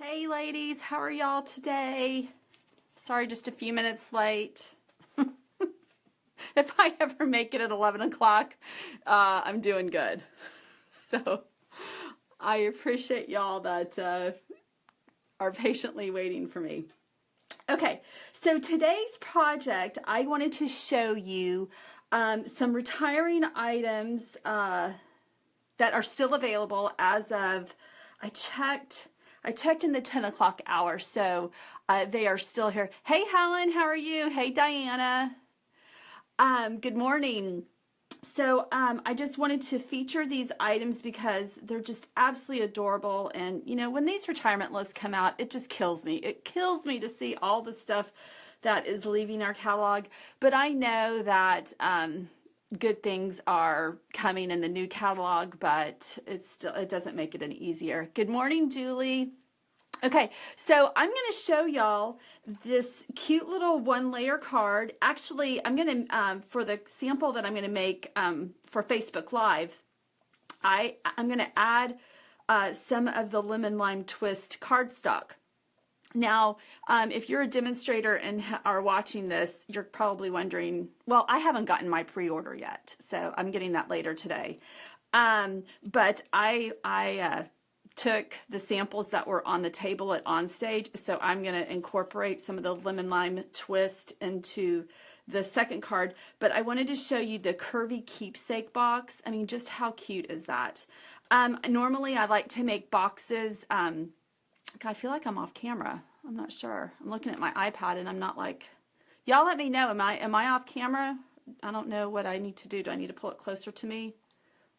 Hey ladies, how are y'all today? Sorry, just a few minutes late. If I ever make it at 11 o'clock, I'm doing good. So I appreciate y'all that are patiently waiting for me. Okay, so today's project, I wanted to show you some retiring items that are still available as of, I checked in the 10 o'clock hour, so they are still here. Hey Helen, how are you? Hey Diana. Good morning. So I just wanted to feature these items because they're just absolutely adorable. And you know, when these retirement lists come out, it just kills me. It kills me to see all the stuff that is leaving our catalog. But I know that good things are coming in the new catalog, but it doesn't make it any easier. Good morning, Julie. Okay, so I'm going to show y'all this cute little one-layer card. Actually, I'm going to, for the sample that I'm going to make for Facebook Live, I'm going to add some of the lemon lime twist cardstock. Now, if you're a demonstrator and are watching this, you're probably wondering, well, I haven't gotten my pre-order yet, so I'm getting that later today. But I took the samples that were on the table at Onstage, so I'm going to incorporate some of the lemon lime twist into the second card. But I wanted to show you the Curvy Keepsake Box. I mean, just how cute is that? Normally, I like to make boxes. I feel like I'm off camera. I'm not sure. I'm looking at my iPad and I'm not like, y'all let me know. Am I off camera? I don't know what I need to do. Do I need to pull it closer to me?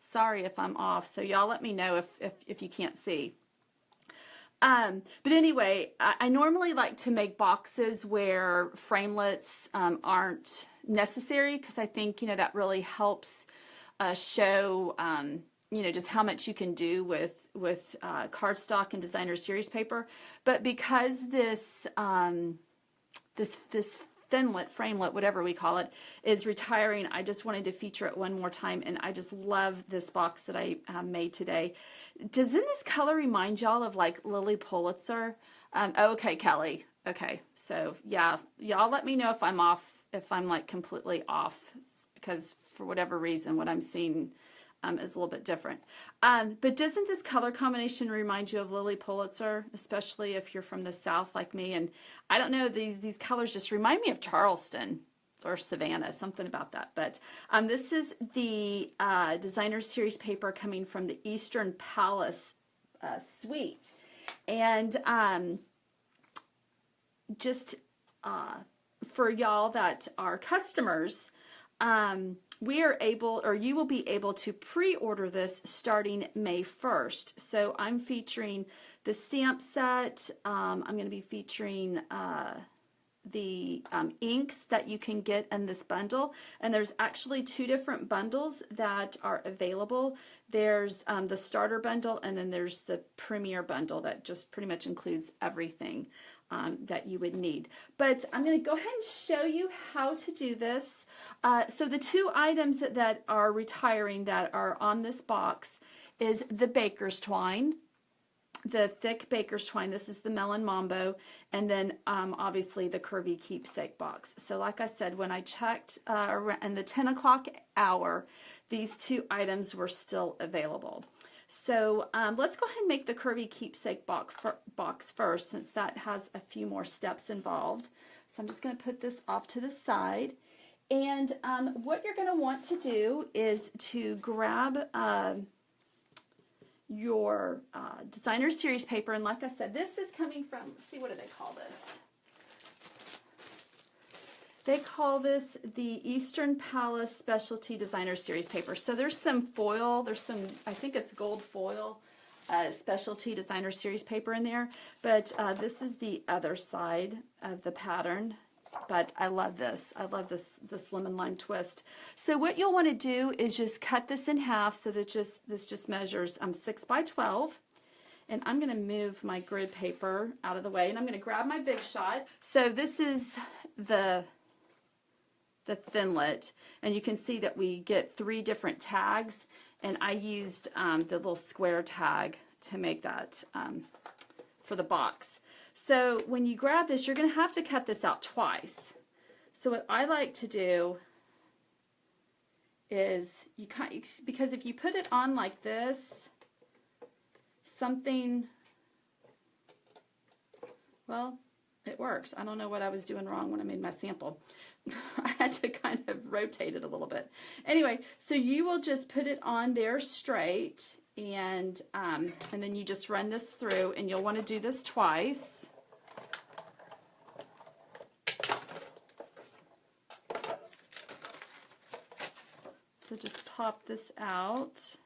Sorry if I'm off. So y'all let me know if you can't see. But anyway, I normally like to make boxes where framelits aren't necessary because I think, you know, that really helps show you know, just how much you can do with cardstock and designer series paper. But because this this thinlet, framelit, whatever we call it, is retiring, I just wanted to feature it one more time, and I just love this box that I made today. Doesn't this color remind y'all of like Lily Pulitzer? Okay, Kelly. Okay, so yeah, y'all let me know if I'm off, if I'm like completely off, because for whatever reason, what I'm seeing is a little bit different. But doesn't this color combination remind you of Lily Pulitzer, especially if you're from the South like me? And I don't know, these colors just remind me of Charleston or Savannah, something about that. But this is the designer series paper coming from the Eastern Palace suite. And just for y'all that are customers, we are able, or you will be able to pre-order this starting May 1st. So I'm featuring the stamp set. I'm going to be featuring the inks that you can get in this bundle. And there's actually two different bundles that are available. There's the starter bundle, and then there's the premier bundle that just pretty much includes everything that you would need. But I'm going to go ahead and show you how to do this. So the two items that are retiring that are on this box is the baker's twine, the thick baker's twine. This is the Melon Mambo, and then obviously the Curvy Keepsake Box. So like I said, when I checked in the 10 o'clock hour, these two items were still available. So let's go ahead and make the Curvy Keepsake box first, since that has a few more steps involved. So I'm just going to put this off to the side. And what you're going to want to do is to grab your designer series paper. And like I said, this is coming from, let's see, what do they call this? They call this the Eastern Palace Specialty Designer Series paper. So there's some foil, there's some, I think it's gold foil specialty designer series paper in there. But this is the other side of the pattern. But I love this. I love this lemon lime twist. So what you'll want to do is just cut this in half so that this just measures 6 by 12. And I'm going to move my grid paper out of the way, and I'm going to grab my Big Shot. So this is the thinlet, and you can see that we get 3 different tags, and I used the little square tag to make that for the box. So when you grab this, you're going to have to cut this out twice. So what I like to do is because if you put it on like this, well, it works. I don't know what I was doing wrong when I made my sample. I had to kind of rotate it a little bit. Anyway, so you will just put it on there straight, and then you just run this through, and you'll want to do this twice. So just pop this out.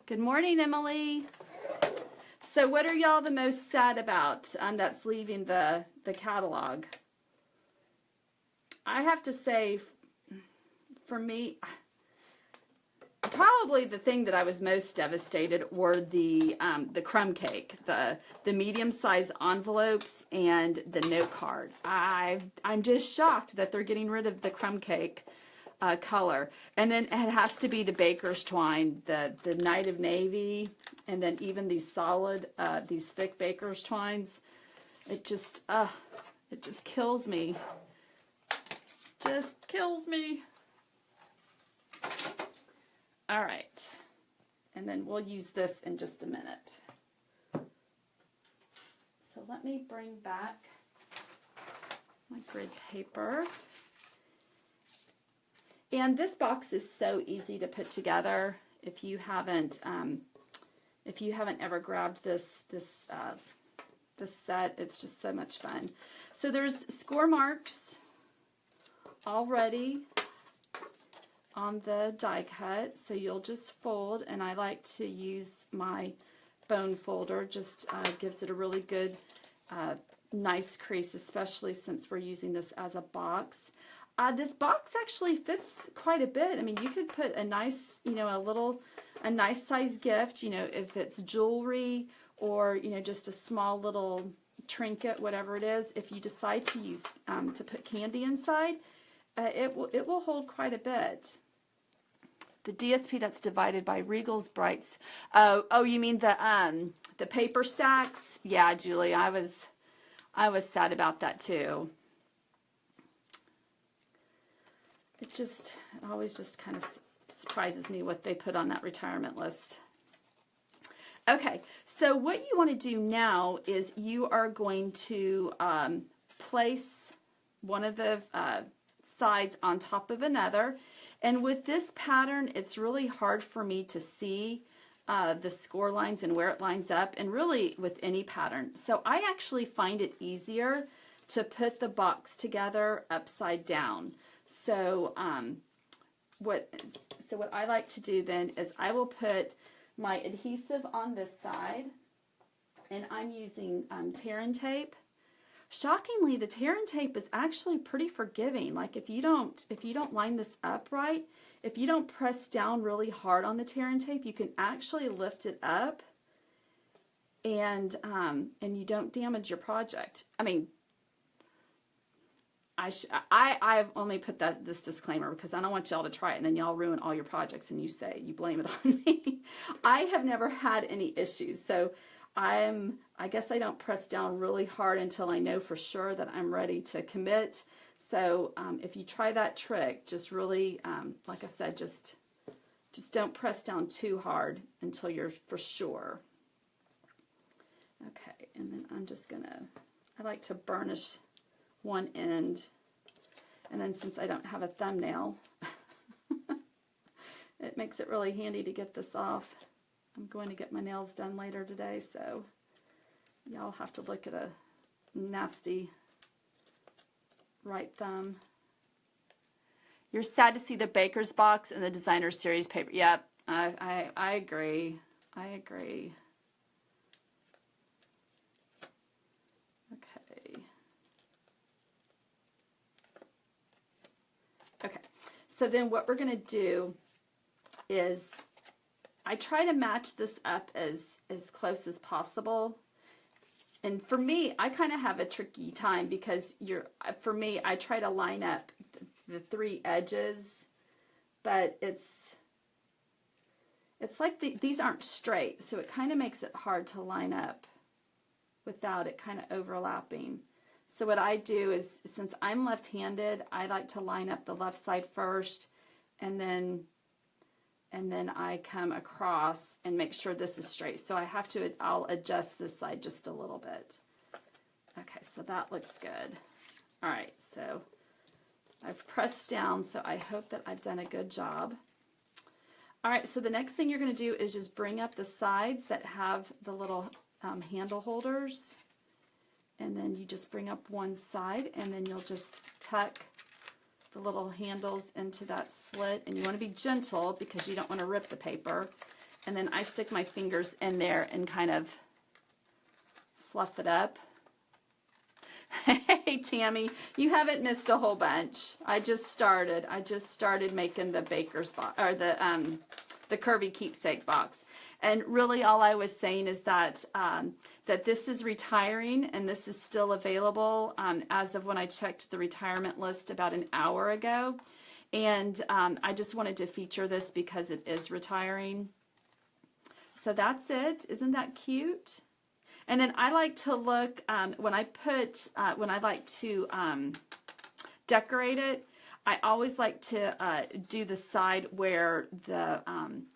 Good morning, Emily. So what are y'all the most sad about that's leaving the catalog? I have to say, for me, probably the thing that I was most devastated were the crumb cake, the medium-sized envelopes, and the note card. I'm just shocked that they're getting rid of the crumb cake color. And then it has to be the baker's twine, the Night of Navy, and then even these solid, these thick baker's twines. It just kills me. Just kills me. All right, and then we'll use this in just a minute. So let me bring back my grid paper. And this box is so easy to put together. If you haven't ever grabbed this set, it's just so much fun. So there's score marks already on the die cut, so you'll just fold, and I like to use my bone folder. Just gives it a really good nice crease, especially since we're using this as a box. This box actually fits quite a bit. I mean, you could put a nice, a nice size gift, if it's jewelry or, just a small little trinket, whatever it is. If you decide to use, to put candy inside, it will hold quite a bit. The DSP that's divided by Regal's Brights. Oh, you mean the paper stacks? Yeah, Julie, I was sad about that too. It always just kind of surprises me what they put on that retirement list. Okay, so what you want to do now is you are going to place one of the sides on top of another. And with this pattern, it's really hard for me to see the score lines and where it lines up, and really with any pattern. So I actually find it easier to put the box together upside down. So what I like to do then is I will put my adhesive on this side, and I'm using tear and tape. Shockingly, the tear and tape is actually pretty forgiving. Like if you don't line this up right, if you don't press down really hard on the tear and tape, you can actually lift it up, and you don't damage your project. I mean, I've only put this disclaimer because I don't want y'all to try it and then y'all ruin all your projects and you blame it on me. I have never had any issues, so I guess I don't press down really hard until I know for sure that I'm ready to commit. So if you try that trick, just really, like I said, just don't press down too hard until you're for sure. Okay, and then I like to burnish one end, and then since I don't have a thumbnail, it makes it really handy to get this off. I'm going to get my nails done later today, so y'all have to look at a nasty right thumb. You're sad to see the Baker's box and the Designer Series paper. Yep, I agree. I agree. Okay, so then what we're going to do is I try to match this up as close as possible. And for me, I kind of have a tricky time because for me, I try to line up the three edges, but It's like these aren't straight, so it kind of makes it hard to line up without it kind of overlapping. So what I do is, since I'm left-handed, I like to line up the left side first, and then I come across and make sure this is straight. So I'll adjust this side just a little bit. Okay, so that looks good. All right, so I've pressed down, so I hope that I've done a good job. All right, so the next thing you're going to do is just bring up the sides that have the little handle holders, and then you just bring up one side, and then you'll just tuck the little handles into that slit, and you want to be gentle because you don't want to rip the paper. And then I stick my fingers in there and kind of fluff it up. Hey Tammy, you haven't missed a whole bunch. I just started making the baker's box, or the Curvy Keepsake Box. And really all I was saying is that that this is retiring, and this is still available as of when I checked the retirement list about an hour ago. And I just wanted to feature this because it is retiring. So that's it. Isn't that cute? And then I like to look, when I like to decorate it, I always like to do the side where the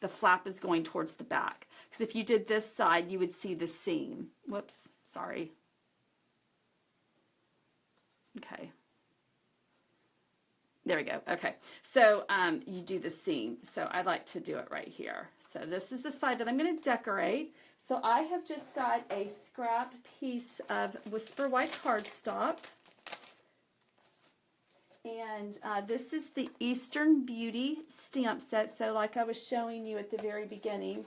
flap is going towards the back. Because if you did this side, you would see the seam. Whoops, sorry. Okay. There we go. Okay. So you do the seam. So I like to do it right here. So this is the side that I'm going to decorate. So I have just got a scrap piece of Whisper White cardstock. And this is the Eastern Beauty stamp set. So like I was showing you at the very beginning,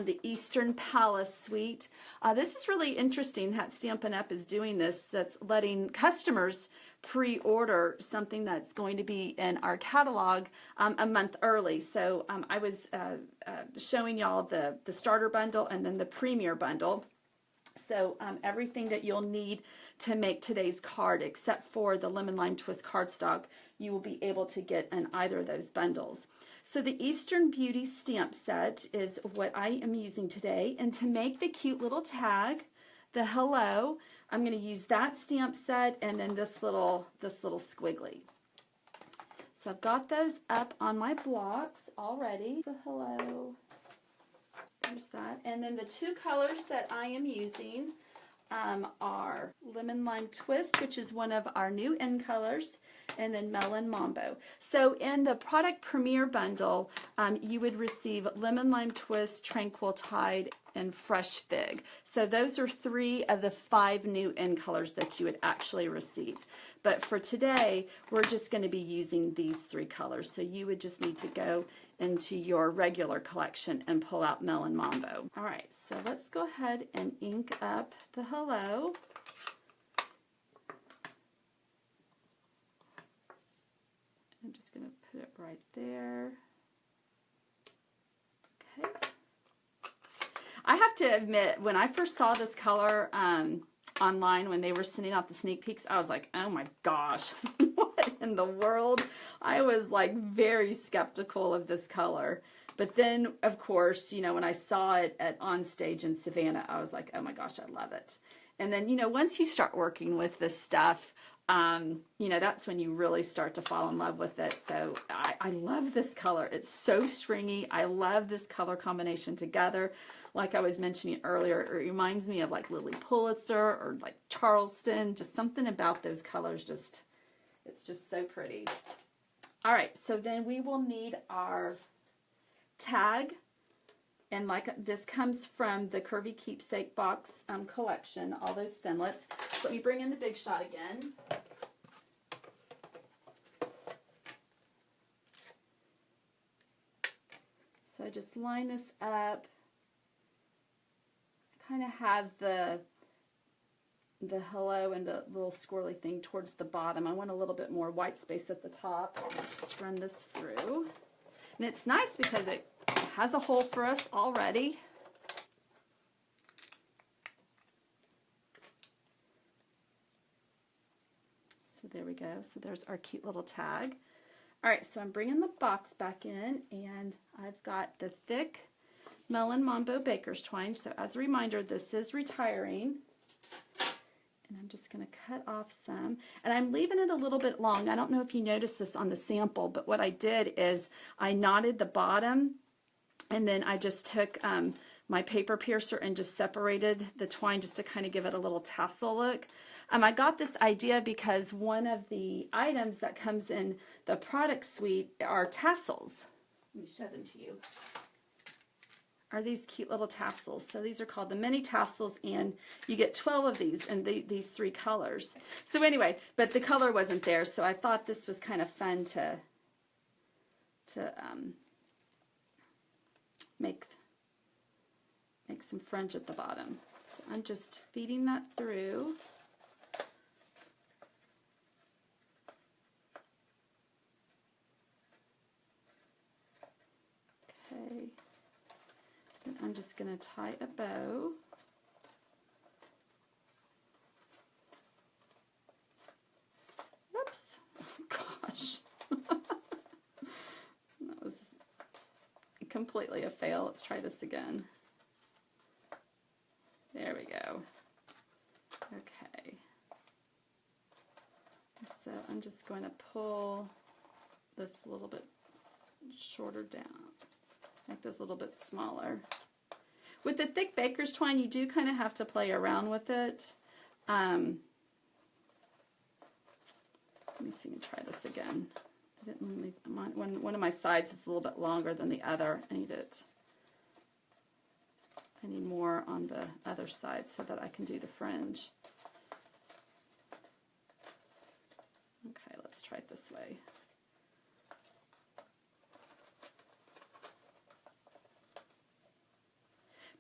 the Eastern Palace Suite. This is really interesting that Stampin' Up! Is doing this. That's letting customers pre-order something that's going to be in our catalog a month early. So I was showing y'all the starter bundle and then the premier bundle. So everything that you'll need to make today's card, except for the Lemon Lime Twist cardstock, you will be able to get in either of those bundles. So the Eastern Beauty stamp set is what I am using today. And to make the cute little tag, the hello, I'm going to use that stamp set and then this little squiggly. So I've got those up on my blocks already. The hello. There's that. And then the two colors that I am using are Lemon Lime Twist, which is one of our new in colors, and then Melon Mambo. So in the product premiere bundle, you would receive Lemon Lime Twist, Tranquil Tide, and Fresh Fig. So those are 3 of the 5 new in colors that you would actually receive. But for today, we're just going to be using these 3 colors. So you would just need to go into your regular collection and pull out Melon Mambo. All right, so let's go ahead and ink up the hello. I'm just going to put it right there. Okay. I have to admit, when I first saw this color online, when they were sending out the sneak peeks, I was like, oh my gosh, what in the world? I was like very skeptical of this color. But then, of course, you know, when I saw it on stage in Savannah, I was like, oh my gosh, I love it. And then, you know, once you start working with this stuff, you know, that's when you really start to fall in love with it. So I love this color. It's so stringy. I love this color combination together. Like I was mentioning earlier, it reminds me of like Lily Pulitzer or like Charleston. Just something about those colors, it's just so pretty. All right, so then we will need our tag. And like this comes from the Curvy Keepsake Box collection, all those thinlits. So let me bring in the Big Shot again. So I just line this up. I kind of have the hello and the little squirrely thing towards the bottom. I want a little bit more white space at the top. Let's just run this through. And it's nice because it has a hole for us already. So there we go. So there's our cute little tag. All right, so I'm bringing the box back in, and I've got the thick Melon Mambo Baker's twine. So as a reminder, this is retiring. And I'm just going to cut off some. And I'm leaving it a little bit long. I don't know if you noticed this on the sample, but what I did is I knotted the bottom, and then I just took my paper piercer and just separated the twine just to kind of give it a little tassel look. I got this idea because one of the items that comes in the product suite are tassels. Let me show them to you. Are these cute little tassels. So these are called the mini tassels, and you get 12 of these in these 3 colors. So anyway, but the color wasn't there, so I thought this was kind of fun to make some fringe at the bottom. So I'm just feeding that through. Okay. And I'm just going to tie a bow. Whoops. Oh, gosh. That was completely a fail. Let's try this again. There we go. Okay. So I'm just going to pull this a little bit shorter down. Make this a little bit smaller. With the thick baker's twine, you do kind of have to play around with it. Let me see, let me try this again. I didn't leave one of my sides is a little bit longer than the other. I need more on the other side so that I can do the fringe. Okay, let's try it this way.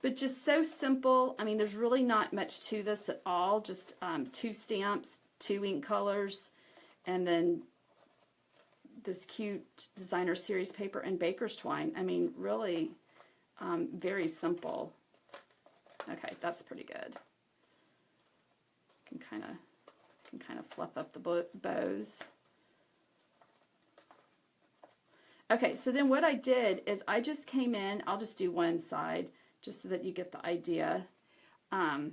But just so simple. I mean, there's really not much to this at all. Just 2 stamps, 2 ink colors, and then this cute designer series paper and baker's twine. I mean, really very simple. Okay, that's pretty good. Can kind of fluff up the bows. Okay, so then what I did is I just came in. I'll just do one side, just so that you get the idea. So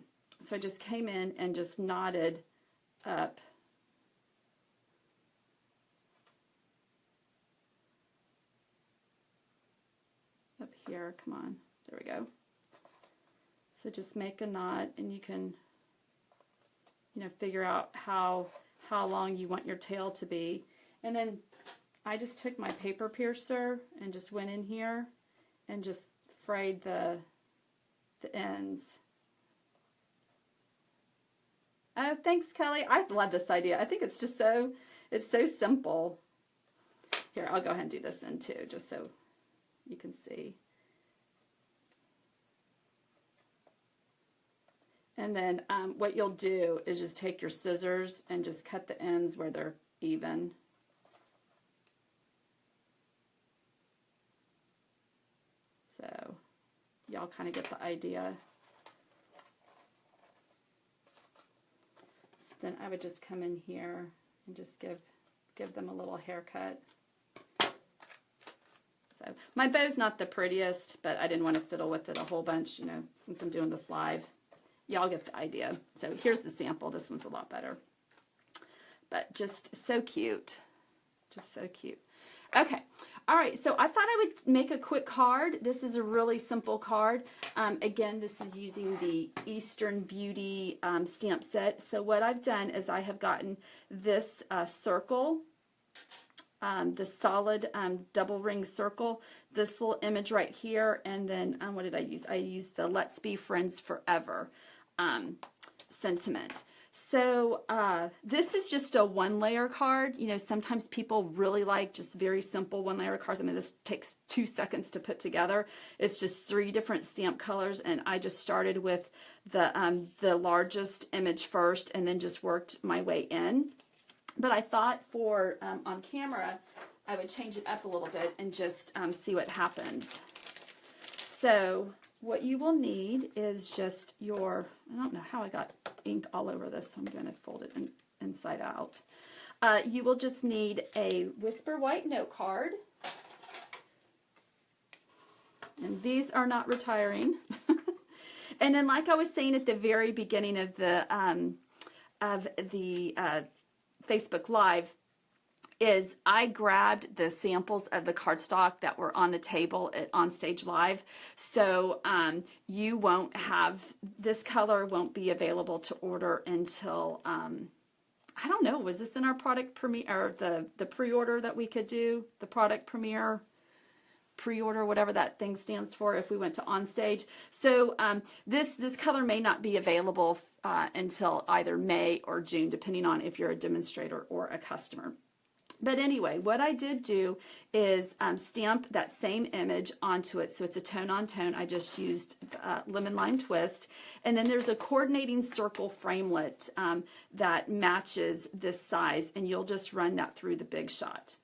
I just came in and just knotted up here. Come on, there we go. So just make a knot, and you can, figure out how long you want your tail to be. And then I just took my paper piercer and just went in here and just frayed the ends. Oh, thanks, Kelly. I love this idea. I think it's just it's so simple. Here, I'll go ahead and do this end too, just so you can see. And then what you'll do is just take your scissors and just cut the ends where they're even. So y'all kind of get the idea. So then I would just come in here and just give them a little haircut. So my bow's not the prettiest, but I didn't want to fiddle with it a whole bunch, since I'm doing this live. Y'all get the idea. So here's the sample. This one's a lot better. But just so cute. Just so cute. Okay. All right. So I thought I would make a quick card. This is a really simple card. Again, this is using the Eastern Beauty stamp set. So what I've done is I have gotten this circle, the solid double ring circle, this little image right here, and then what did I use? I used the Let's Be Friends Forever sentiment. So this is just a 1-layer card. Sometimes people really like just very simple 1-layer cards. I mean, this takes 2 seconds to put together. It's just 3 different stamp colors, and I just started with the largest image first and then just worked my way in. But I thought for on camera, I would change it up a little bit and just see what happens. So what you will need is just I don't know how I got ink all over this, so I'm going to fold it inside out. You will just need a Whisper White note card. And these are not retiring. And then, like I was saying at the very beginning of the Facebook Live, is I grabbed the samples of the cardstock that were on the table at On Stage Live. So you won't have, this color won't be available to order until, I don't know, was this in our product premiere, or the pre-order that we could do? The product premiere, pre-order, whatever that thing stands for, if we went to On Stage. So this color may not be available until either May or June, depending on if you're a demonstrator or a customer. But anyway, what I did do is stamp that same image onto it. So it's a tone on tone. I just used lemon lime twist. And then there's a coordinating circle framelit that matches this size. And you'll just run that through the Big Shot.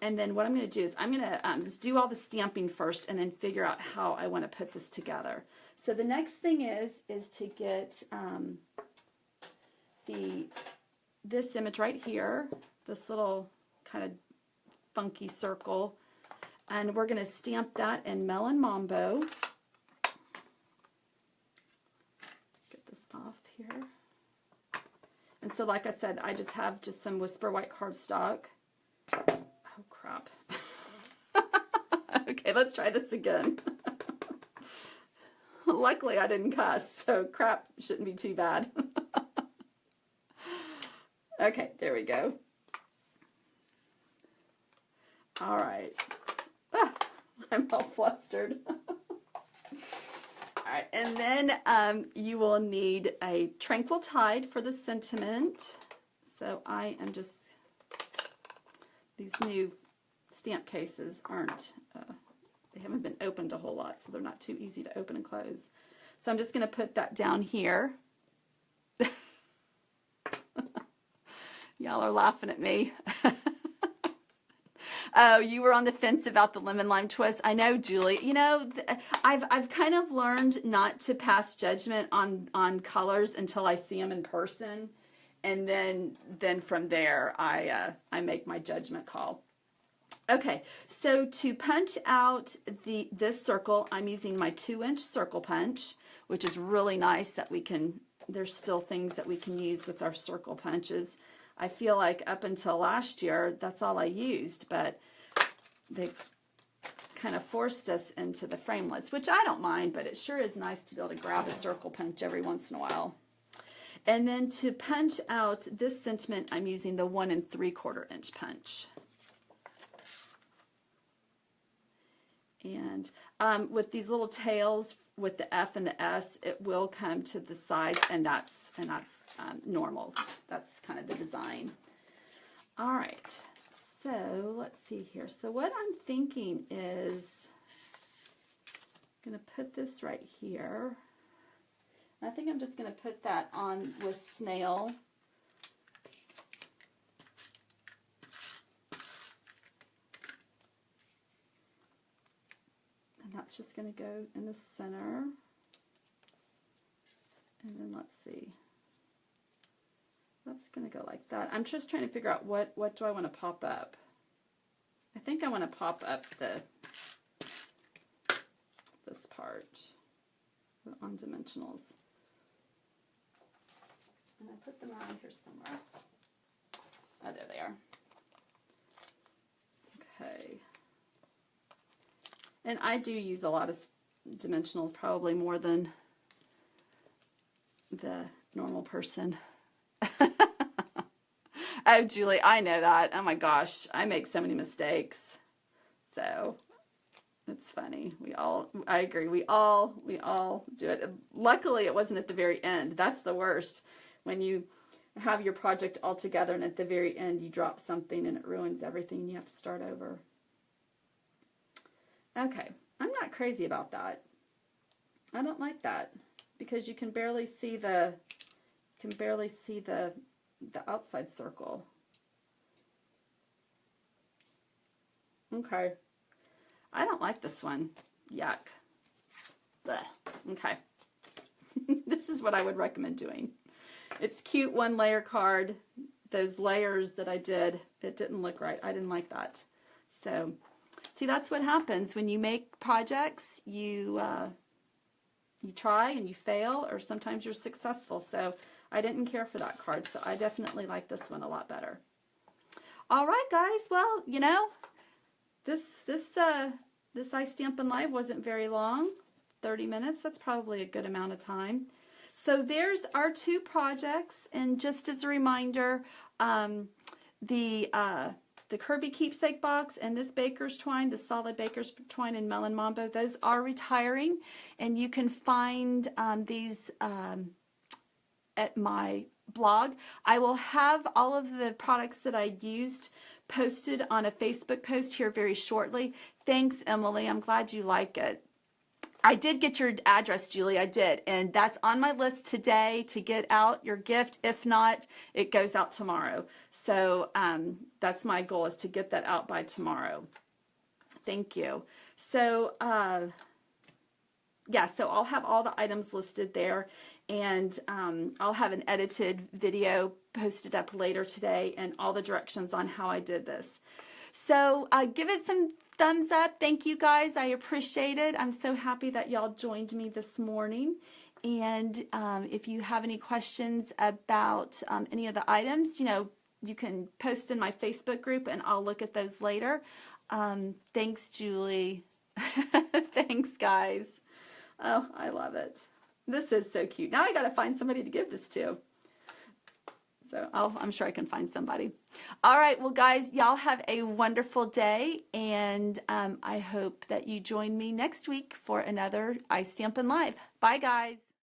And then what I'm going to do is I'm going to just do all the stamping first and then figure out how I want to put this together. So the next thing is to get this image right here, this little kind of funky circle, and we're going to stamp that in Melon Mambo. Get this off here. And so, like I said, I just have some Whisper White cardstock. Oh crap. Okay, let's try this again. Luckily I didn't cuss, so crap shouldn't be too bad. Okay, there we go. All right. Ah, I'm all flustered. All right, and then you will need a Tranquil Tide for the sentiment. So I am just, these new stamp cases aren't, they haven't been opened a whole lot, so they're not too easy to open and close. So I'm just going to put that down here. Y'all are laughing at me. Oh, you were on the fence about the lemon lime twist. I know, Julie. You know, I've kind of learned not to pass judgment on colors until I see them in person, and then from there I make my judgment call. Okay, so to punch out this circle, I'm using my 2-inch circle punch, which is really nice that we can. There's still things that we can use with our circle punches. I feel like up until last year, that's all I used, but they kind of forced us into the framelits, which I don't mind, but it sure is nice to be able to grab a circle punch every once in a while. And then to punch out this sentiment, I'm using the 1 3/4 inch punch. And with these little tails, with the F and the S, it will come to the sides, and that's normal. That's kind of the design. All right, so let's see here. So what I'm thinking is I'm going to put this right here. I think I'm just going to put that on with Snail. And that's just going to go in the center. And then let's see. That's going to go like that. I'm just trying to figure out what do I want to pop up. I think I want to pop up this part on dimensionals. And I put them around here somewhere. Oh, there they are. Okay. And I do use a lot of dimensionals, probably more than the normal person. Oh, Julie, I know that. Oh my gosh, I make so many mistakes. So it's funny. I agree. We all do it. Luckily, it wasn't at the very end. That's the worst. When you have your project all together and at the very end you drop something and it ruins everything and you have to start over. Okay, I'm not crazy about that. I don't like that because you can barely see the outside circle. Okay. I don't like this one. Yuck. Blech. Okay. This is what I would recommend doing. It's cute, 1-layer card. Those layers that I did, it didn't look right. I didn't like that. So, See, that's what happens when you make projects. You try and you fail, or sometimes you're successful. So I didn't care for that card, so I definitely like this one a lot better. All right, guys. Well, you know, this iStampin Live wasn't very long. 30 minutes. That's probably a good amount of time. So there's our two projects, and just as a reminder, the Curvy Keepsake Box and this Baker's Twine, the solid Baker's Twine and Melon Mambo, those are retiring, and you can find these at my blog. I will have all of the products that I used posted on a Facebook post here very shortly. Thanks, Emily. I'm glad you like it. I did get your address, Julie. I did. And that's on my list today to get out your gift. If not, it goes out tomorrow. So that's my goal, is to get that out by tomorrow. Thank you. So, yeah, so I'll have all the items listed there. And I'll have an edited video posted up later today and all the directions on how I did this. So give it some thumbs up. Thank you, guys. I appreciate it. I'm so happy that y'all joined me this morning. And if you have any questions about any of the items, you know, you can post in my Facebook group and I'll look at those later. Thanks, Julie. Thanks, guys. Oh, I love it. This is so cute. Now I got to find somebody to give this to. So I'm sure I can find somebody. All right, well, guys, y'all have a wonderful day, and I hope that you join me next week for another iStampin Live. Bye, guys.